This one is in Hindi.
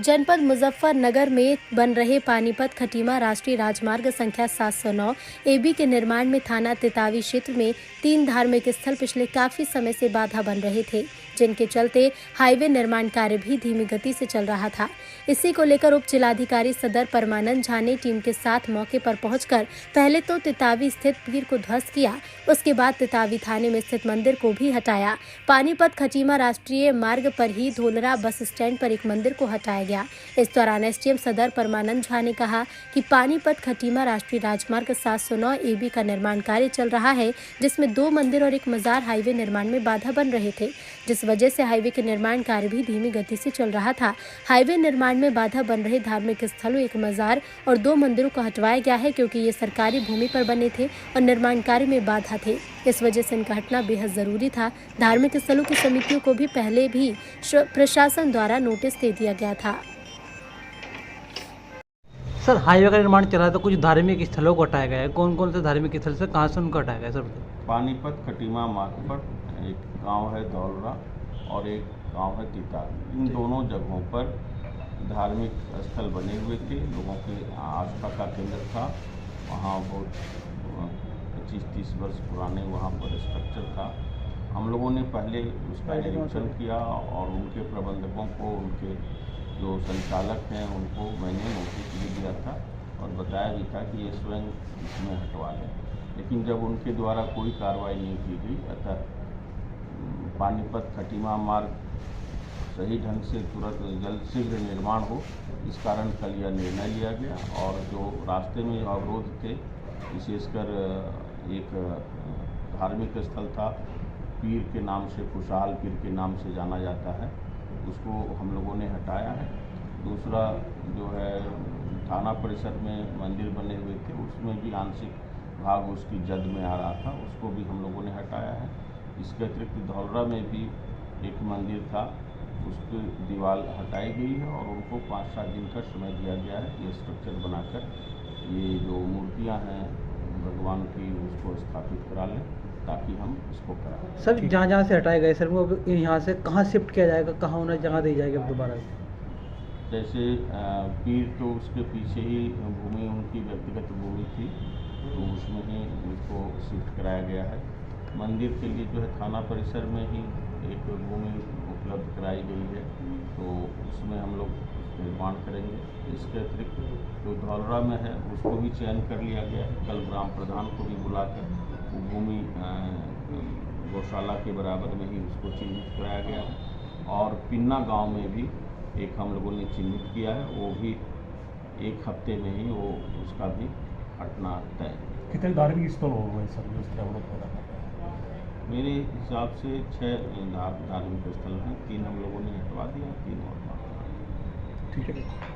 जनपद मुजफ्फरनगर में बन रहे पानीपत खटीमा राष्ट्रीय राजमार्ग संख्या 709 एबी के निर्माण में थाना तेतावी क्षेत्र में 3 धार्मिक स्थल पिछले काफी समय से बाधा बन रहे थे, जिनके चलते हाईवे निर्माण कार्य भी धीमी गति से चल रहा था। इसी को लेकर उप जिलाधिकारी सदर परमानंद झा ने टीम के साथ मौके पर पहुंचकर पहले तो तेतावी स्थित पीर को ध्वस्त किया, उसके बाद तेतावी थाने में स्थित मंदिर को भी हटाया। पानीपत खटीमा राष्ट्रीय मार्ग पर ही धोलरा बस स्टैंड पर एक मंदिर को हटाया गया। इस दौरान एसडीएम सदर परमानंद झा ने कहा कि पानीपत खटीमा राष्ट्रीय राजमार्ग 709 एबी का निर्माण कार्य चल रहा है, जिसमें 2 मंदिर और एक मजार हाईवे निर्माण में बाधा बन रहे थे, जिस वजह से हाईवे के निर्माण कार्य भी धीमी गति से चल रहा था। हाईवे निर्माण में बाधा बन रहे धार्मिक स्थलों, एक मजार और 2 मंदिरों को हटवाया गया है, क्योंकि ये सरकारी भूमि पर बने थे और निर्माण कार्य में बाधा थे। इस वजह से इनका हटना बेहद जरूरी था। धार्मिक स्थलों की समितियों को भी पहले भी प्रशासन द्वारा नोटिस दे दिया गया था। सर, हाईवे का निर्माण चल रहा है तो कुछ धार्मिक स्थलों को हटाया गया है। कौन कौन से धार्मिक स्थल से कहाँ से उनको हटाया गया है सर? पानीपत खटीमा मार्ग पर एक गांव है धौलरा और एक गांव है तितावी। इन दोनों जगहों पर धार्मिक स्थल बने हुए थे, लोगों के आस्था का केंद्र था। वहाँ बहुत 25-30 वर्ष पुराने वहाँ पर स्ट्रक्चर था। हम लोगों ने पहले उसका निरीक्षण किया और उनके प्रबंधकों को, उनके जो संचालक हैं उनको मैंने नोटिस भी दिया था और बताया भी था कि ये स्वयं इसमें हटवा लें, लेकिन जब उनके द्वारा कोई कार्रवाई नहीं की गई, अतः पानीपत खटीमा मार्ग सही ढंग से तुरंत जल्द शीघ्र निर्माण हो, इस कारण कल यह निर्णय लिया गया। और जो रास्ते में अवरोध थे, विशेषकर एक धार्मिक स्थल था पीर के नाम से, खुशहाल पीर के नाम से जाना जाता है, उसको हम लोगों ने हटाया है। दूसरा जो है थाना परिसर में मंदिर बने हुए थे, उसमें भी आंशिक भाग उसकी जद में आ रहा था, उसको भी हम लोगों ने हटाया है। इसके अतिरिक्त धौलरा में भी एक मंदिर था, उसकी दीवार हटाई गई है और उनको 5-7 दिन का समय दिया गया है ये स्ट्रक्चर बनाकर ये जो मूर्तियां हैं भगवान की उसको स्थापित करा लें, ताकि हम इसको कराएं। सर, जहाँ से हटाए गए सर, वो यहाँ से कहाँ शिफ्ट किया जाएगा, कहाँ उन्हें जगह दी जाएगी अब दोबारा? जैसे पीर तो उसके पीछे ही भूमि उनकी व्यक्तिगत भूमि थी, तो उसमें ही उसको शिफ्ट कराया गया है। मंदिर के लिए जो है थाना परिसर में ही एक भूमि उपलब्ध कराई गई है, तो उसमें हम लोग निर्माण करेंगे। इसके अतिरिक्त जो धौलरा में है उसको भी चयन कर लिया गया है। कल ग्राम प्रधान को भी बुलाकर वो भूमि गौशाला के बराबर में ही उसको चिन्हित कराया गया है। और पिन्ना गांव में भी एक हम लोगों ने चिन्हित किया है, वो भी 1 हफ्ते में ही वो उसका भी हटना तय। कितने धार्मिक स्थल हो गए सर जो अवरोध पैदा कर रहे हैं? मेरे हिसाब से 6 धार्मिक स्थल हैं, 3 हम लोगों ने हटवा दिया, 3 और बाकी। ठीक है।